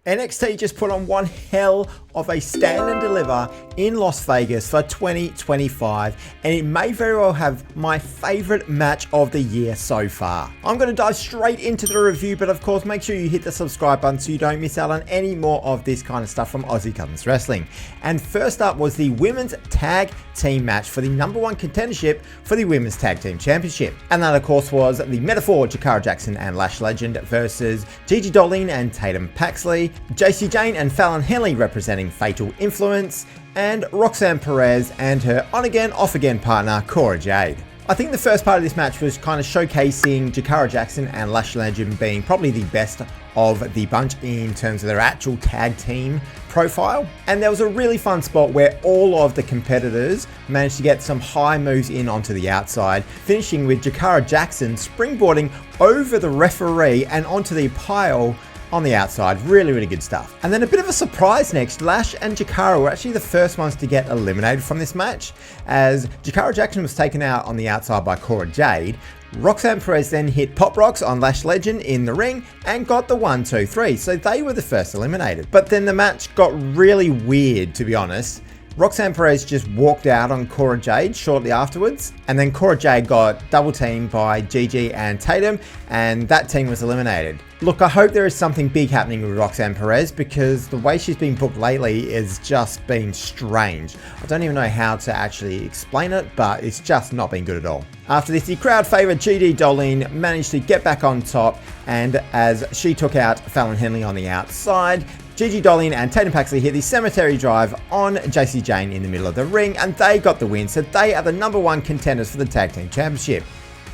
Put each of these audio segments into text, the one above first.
NXT just put on one hell of a stand and deliver in Las Vegas for 2025, and it may very well have my favorite match of the year so far. I'm going to dive straight into the review, but of course make sure you hit the subscribe button so you don't miss out on any more of this kind of stuff from Aussie Cousins Wrestling. And first up was the women's tag team match for the #1 contendership for the women's tag team championship. And that of course was the metaphor Jakara Jackson and Lash Legend versus Gigi Dolin and Tatum Paxley, JC Jane and Fallon Henley representing Fatal Influence, and Roxanne Perez and her on-again, off-again partner, Cora Jade. I think the first part of this match was kind of showcasing Jakara Jackson and Lash Legend being probably the best of the bunch in terms of their actual tag team profile. And there was a really fun spot where all of the competitors managed to get some high moves in onto the outside, finishing with Jakara Jackson springboarding over the referee and onto the pile on the outside. Really good stuff. And then a bit of a surprise next. Lash and Jakara were actually the first ones to get eliminated from this match, as Jakara Jackson was taken out on the outside by Cora Jade. Roxanne Perez then hit Pop Rocks on Lash Legend in the ring and got the 1, 2, 3. So they were the first eliminated. But then the match got really weird, to be honest. Roxanne Perez just walked out on Cora Jade shortly afterwards, and then Cora Jade got double teamed by Gigi and Tatum, and that team was eliminated. Look, I hope there is something big happening with Roxanne Perez, because the way she's been booked lately is just been strange. I don't even know how to actually explain it, but it's just not been good at all. After this, the crowd favourite Gigi Dolin managed to get back on top, and as she took out Fallon Henley on the outside, Gigi Dolin and Tatum Paxley hit the cemetery drive on JC Jane in the middle of the ring, and they got the win, so they are the #1 contenders for the tag team championship.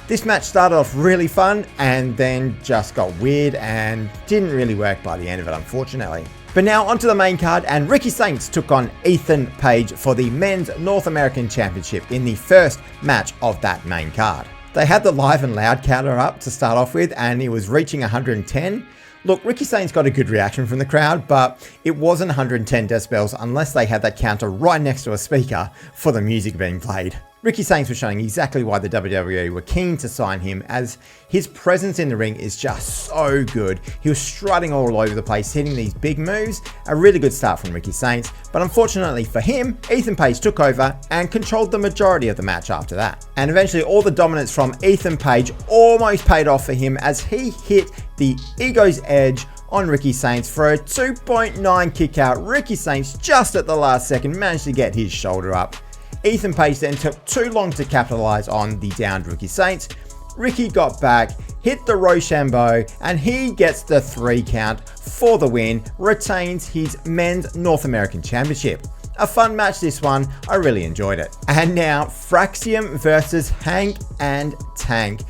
This match started off really fun and then just got weird and didn't really work by the end of it, unfortunately. But now onto the main card, and Ricky Saints took on Ethan Page for the Men's North American Championship in the first match of that main card. They had the live and loud counter up to start off with, and it was reaching 110. Look, Ricky Saints got a good reaction from the crowd, but it wasn't 110 decibels unless they had that counter right next to a speaker for the music being played. Ricky Saints was showing exactly why the WWE were keen to sign him, as his presence in the ring is just so good. He was strutting all over the place, hitting these big moves. A really good start from Ricky Saints, but unfortunately for him, Ethan Page took over and controlled the majority of the match after that. And eventually all the dominance from Ethan Page almost paid off for him, as he hit the Ego's Edge on Ricky Saints for a 2.9 kick out. Ricky Saints just at the last second managed to get his shoulder up. Ethan Page then took too long to capitalize on the downed Ricky Saints. Ricky got back, hit the Rochambeau, and he gets the 3 count for the win, retains his Men's North American Championship. A fun match this one, I really enjoyed it. And now Fraxiom versus Hank and Tank.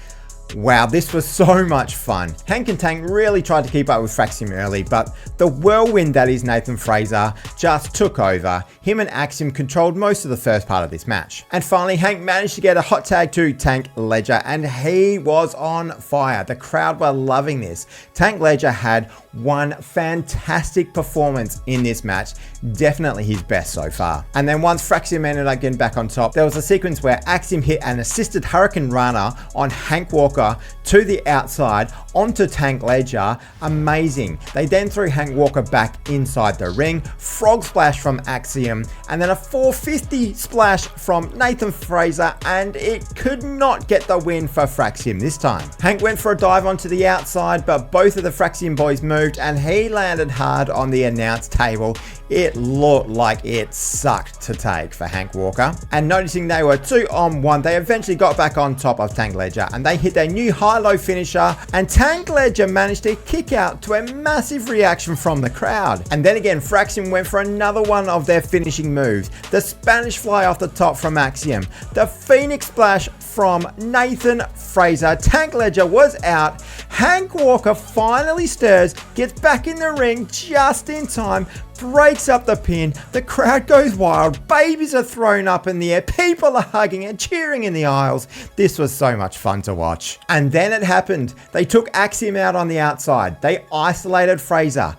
Wow, this was so much fun. Hank and Tank really tried to keep up with Fraxiom early, but the whirlwind that is Nathan Frazer just took over. Him and Axiom controlled most of the first part of this match. And finally, Hank managed to get a hot tag to Tank Ledger, and he was on fire. The crowd were loving this. Tank Ledger had one fantastic performance in this match, definitely his best so far. And then once Fraxiom ended up getting back on top, there was a sequence where Axiom hit an assisted Hurricane Rana on Hank Walker to the outside onto Tank Ledger. Amazing. They then threw Hank Walker back inside the ring, frog splash from Axiom, and then a 450 splash from Nathan Frazer, and it could not get the win for Fraxiom this time. Hank went for a dive onto the outside, but both of the Fraxiom boys moved, and he landed hard on the announce table. It looked like it sucked to take for Hank Walker. And noticing they were 2-on-1, they eventually got back on top of Tank Ledger, and they hit their new high-low finisher, and Tank Ledger managed to kick out to a massive reaction from the crowd. And then again, Fraxiom went for another one of their finishing moves, the Spanish fly off the top from Axiom, the Phoenix splash from Nathan Frazer. Tank Ledger was out. Hank Walker finally stirs, gets back in the ring just in time, breaks up the pin. The crowd goes wild. Babies are thrown up in the air. People are hugging and cheering in the aisles. This was so much fun to watch. And then it happened. They took Axiom out on the outside. They isolated Frazer.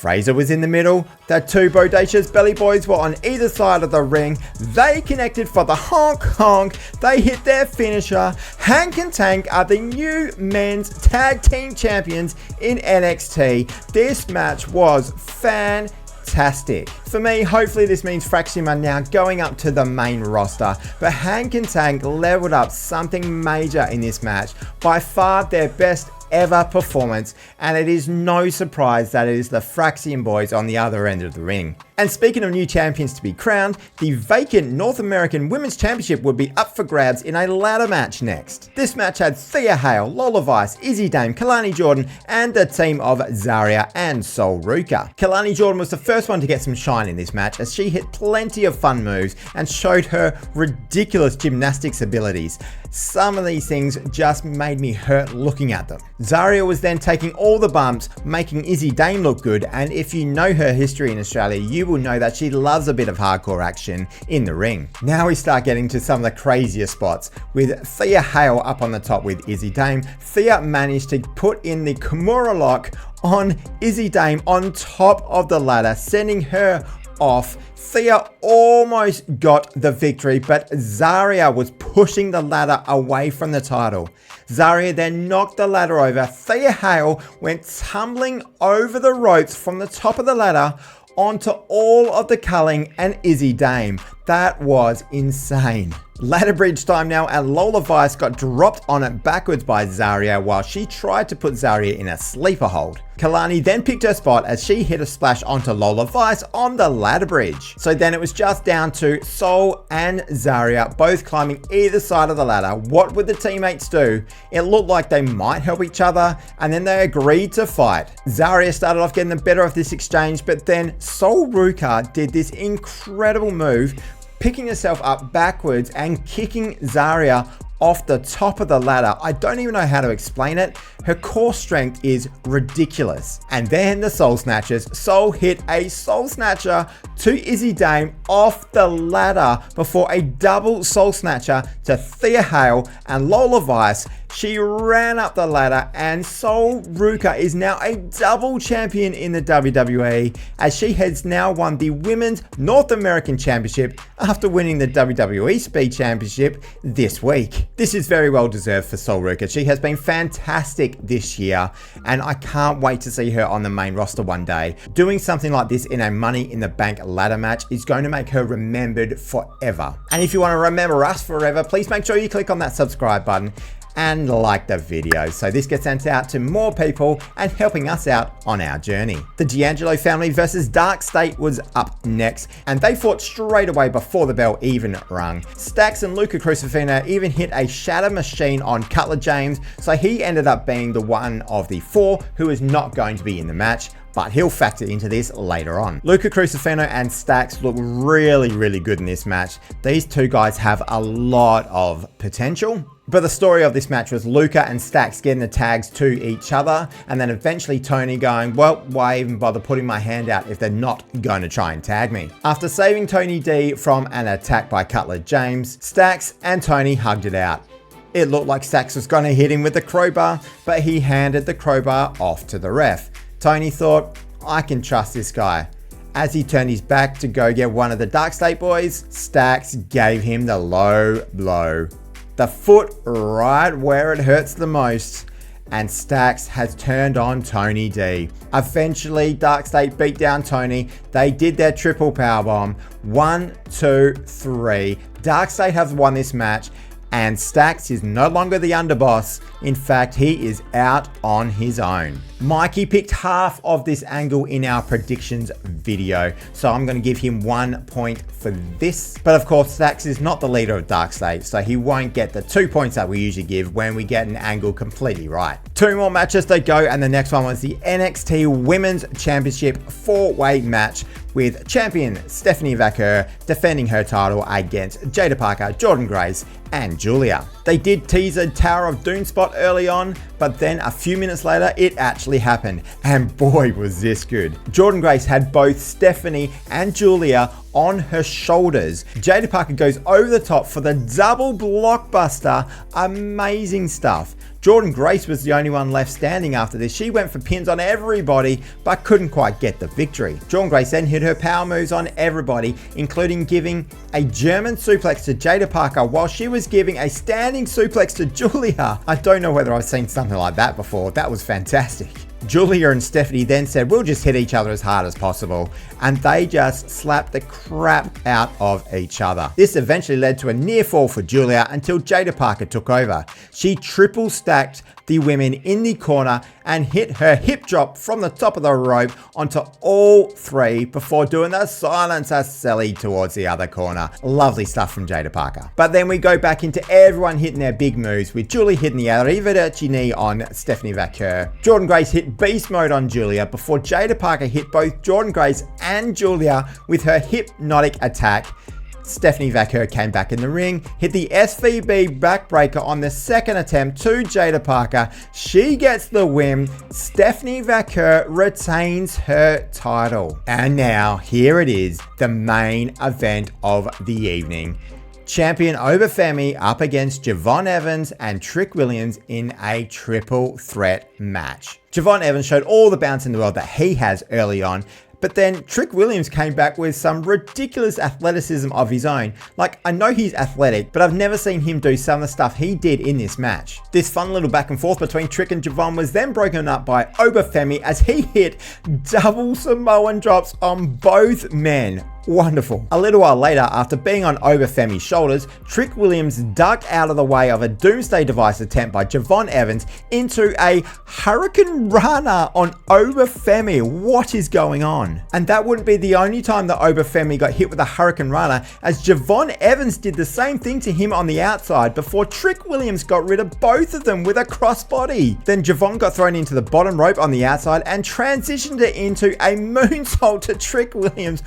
Fraser was in the middle. The two bodacious belly boys were on either side of the ring. They connected for the honk honk. They hit their finisher. Hank and Tank are the new men's tag team champions in NXT. This match was fantastic. For me, hopefully this means Fraxiom are now going up to the main roster, but Hank and Tank leveled up something major in this match. By far their best ever performance, and it is no surprise that it is the Fraxiom boys on the other end of the ring. And speaking of new champions to be crowned, the vacant North American Women's Championship would be up for grabs in a ladder match next. This match had Thea Hale, Lola Vice, Izzi Dame, Kelani Jordynne, and the team of Zaria and Ruca. Kelani Jordynne was the first one to get some shine in this match, as she hit plenty of fun moves and showed her ridiculous gymnastics abilities. Some of these things just made me hurt looking at them. Zaria was then taking all the bumps, making Izzi Dame look good, and if you know her history in Australia, you will know that she loves a bit of hardcore action in the ring. Now we start getting to some of the crazier spots, with Thea Hale up on the top with Izzi Dame. Thea managed to put in the Kimura lock on Izzi Dame on top of the ladder, sending her off. Thea almost got the victory, but Zaria was pushing the ladder away from the title. Zaria then knocked the ladder over. Thea Hale went tumbling over the ropes from the top of the ladder onto all of the culling and Izzi Dame. That was insane. Ladder bridge time now, and Lola Vice got dropped on it backwards by Zaria while she tried to put Zaria in a sleeper hold. Kelani then picked her spot as she hit a splash onto Lola Vice on the ladder bridge. So then it was just down to Sol and Zaria both climbing either side of the ladder. What would the teammates do? It looked like they might help each other, and then they agreed to fight. Zaria started off getting the better of this exchange, but then Ruca did this incredible move, picking herself up backwards and kicking Zaria off the top of the ladder. I don't even know how to explain it. Her core strength is ridiculous. And then the Soul Snatchers. Sol hit a Soul Snatcher to Izzi Dame off the ladder before a double Soul Snatcher to Thea Hale and Lola Vice. She ran up the ladder, and Ruca is now a double champion in the WWE, as she has now won the Women's North American Championship after winning the WWE Speed Championship this week. This is very well deserved for Ruca. She has been fantastic this year, and I can't wait to see her on the main roster one day. Doing something like this in a Money in the Bank ladder match is going to make her remembered forever. And if you want to remember us forever, please make sure you click on that subscribe button and like the video so this gets sent out to more people and helping us out on our journey. The D'Angelo Family versus DarkState was up next, and they fought straight away before the bell even rung. Stacks and Luca Crucifino even hit a shatter machine on Cutler James, so he ended up being the one of the four who is not going to be in the match, but he'll factor into this later on. Luca Crucifino and Stacks look really good in this match. These two guys have a lot of potential. But the story of this match was Luca and Stacks getting the tags to each other, and then eventually Tony going, well, why even bother putting my hand out if they're not going to try and tag me? After saving Tony D from an attack by Cutler James, Stacks and Tony hugged it out. It looked like Stacks was going to hit him with the crowbar, but he handed the crowbar off to the ref. Tony thought, I can trust this guy. As he turned his back to go get one of the DarkState boys, Stacks gave him the low blow. The foot right where it hurts the most, and Stacks has turned on Tony D. Eventually, DarkState beat down Tony. They did their triple powerbomb. 1, 2, 3. DarkState have won this match, and Stacks is no longer the underboss. In fact, he is out on his own. Mikey picked half of this angle in our predictions video, so I'm going to give him 1 point for this. But of course, Stacks is not the leader of DarkState, so he won't get the 2 points that we usually give when we get an angle completely right. 2 more matches to go, and the next one was the NXT Women's Championship 4-way match with champion Stephanie Vaquer defending her title against Jaida Parker, Jordynne Grace, and Giulia. They did tease a Tower of Doom spot early on, but then a few minutes later, it actually happened. And boy, was this good. Jordynne Grace had both Stephanie and Giulia on her shoulders. Jaida Parker goes over the top for the double blockbuster. Amazing stuff. Jordynne Grace was the only one left standing after this. She went for pins on everybody, but couldn't quite get the victory. Jordynne Grace then hit her power moves on everybody, including giving a German suplex to Jaida Parker while she was giving a standing suplex to Giulia. I don't know whether I've seen something like that before. That was fantastic. Giulia and Stephanie then said, we'll just hit each other as hard as possible. And they just slapped the crap out of each other. This eventually led to a near fall for Giulia until Jaida Parker took over. She triple stacked the women in the corner and hit her hip drop from the top of the rope onto all three before doing the silencer Sally towards the other corner. Lovely stuff from Jaida Parker. But then we go back into everyone hitting their big moves, with Giulia hitting the arrivederci knee on Stephanie Vaquer. Jordynne Grace hit beast mode on Giulia before Jaida Parker hit both Jordynne Grace and Giulia with her hypnotic attack. Stephanie Vaquer came back in the ring, hit the SVB backbreaker on the second attempt to Jaida Parker. She gets the win. Stephanie Vaquer retains her title. And now here it is, the main event of the evening. Champion Oba Femi up against Jordynne Evans and Trick Williams in a triple threat match. Jordynne Evans showed all the bounce in the world that he has early on, but then Trick Williams came back with some ridiculous athleticism of his own. Like, I know he's athletic, but I've never seen him do some of the stuff he did in this match. This fun little back and forth between Trick and Jordynne was then broken up by Oba Femi as he hit double Samoan drops on both men. Wonderful. A little while later, after being on Oba Femi's shoulders, Trick Williams ducked out of the way of a Doomsday Device attempt by Jordynne Evans into a Hurricane Rana on Oba Femi. What is going on? And that wouldn't be the only time that Oba Femi got hit with a Hurricane Rana, as Jordynne Evans did the same thing to him on the outside before Trick Williams got rid of both of them with a crossbody. Then Jordynne got thrown into the bottom rope on the outside and transitioned it into a moonsault to Trick Williams.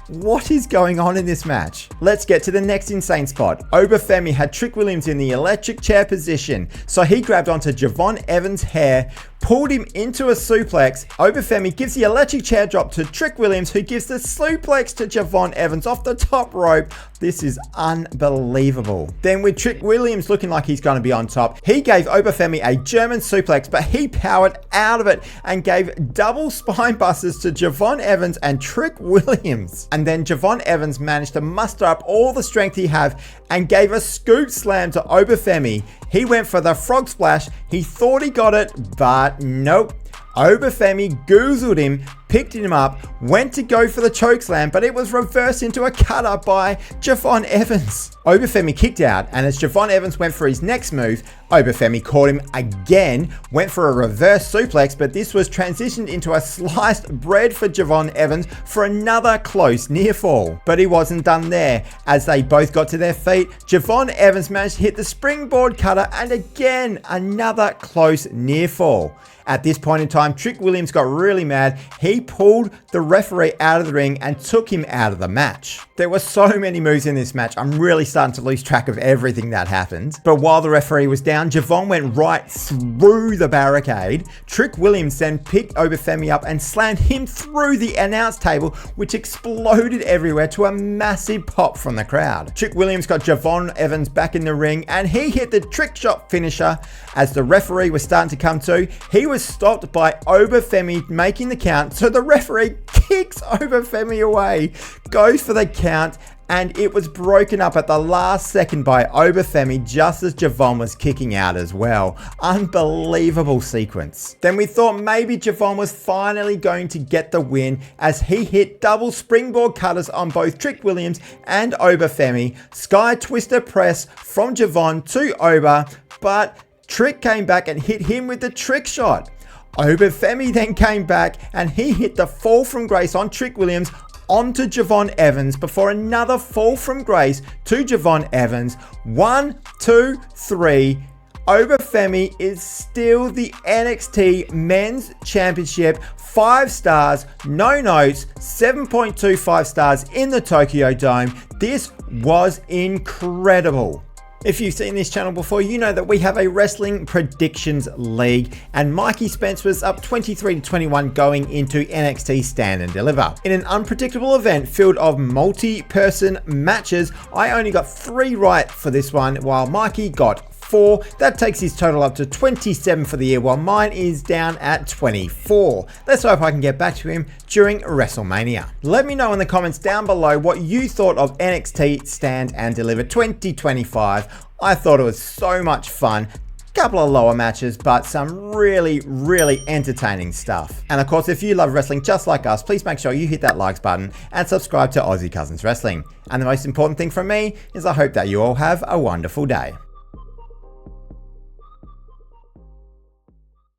What is going on in this match? Let's get to the next insane spot. Oba Femi had Trick Williams in the electric chair position, so he grabbed onto Jordynne Evans' hair, pulled him into a suplex. Oba Femi gives the electric chair drop to Trick Williams, who gives the suplex to Jordynne Evans off the top rope. This is unbelievable. Then with Trick Williams looking like he's going to be on top, he gave Oba Femi a German suplex, but he powered out of it and gave double spine busters to Jordynne Evans and Trick Williams. And then Jordynne Evans managed to muster up all the strength he had and gave a scoop slam to Oba Femi. He went for the frog splash. He thought he got it, but nope. Oba Femi goozled him, picked him up, went to go for the chokeslam, but it was reversed into a cutter by Jordynne Evans. Oba Femi kicked out, and as Jordynne Evans went for his next move, Oba Femi caught him again, went for a reverse suplex, but this was transitioned into a sliced bread for Jordynne Evans for another close near fall. But he wasn't done there. As they both got to their feet, Jordynne Evans managed to hit the springboard cutter, and again, another close near fall. At this point in time, Trick Williams got really mad. He pulled the referee out of the ring and took him out of the match. There were so many moves in this match. I'm really starting to lose track of everything that happened. But while the referee was down, Jordynne went right through the barricade. Trick Williams then picked Oba Femi up and slammed him through the announce table, which exploded everywhere to a massive pop from the crowd. Trick Williams got Jordynne Evans back in the ring, and he hit the trick shot finisher. As the referee was starting to come to, he was stopped by Oba Femi making the count, so the referee kicks Oba Femi away, goes for the count, and it was broken up at the last second by Oba Femi just as Jordynne was kicking out as well. Unbelievable sequence. Then we thought maybe Jordynne was finally going to get the win as he hit double springboard cutters on both Trick Williams and Oba Femi. Sky Twister press from Jordynne to Oba, but Trick came back and hit him with the trick shot. Oba Femi then came back and he hit the fall from grace on Trick Williams onto Jordynne Evans before another fall from grace to Jordynne Evans. 1, 2, 3. Oba Femi is still the NXT Men's Championship. 5 stars, no notes, 7.25 stars in the Tokyo Dome. This was incredible. If you've seen this channel before, you know that we have a wrestling predictions league, and Mikey Spence was up 23-21 going into NXT Stand and Deliver. In an unpredictable event filled of multi-person matches, I only got 3 right for this one, while Mikey got 24. That takes his total up to 27 for the year, while mine is down at 24. Let's hope I can get back to him during WrestleMania. Let me know in the comments down below what you thought of NXT Stand and Deliver 2025. I thought it was so much fun. Couple of lower matches, but some really entertaining stuff. And of course, if you love wrestling just like us, please make sure you hit that likes button and subscribe to Aussie Cousins Wrestling. And the most important thing from me is I hope that you all have a wonderful day.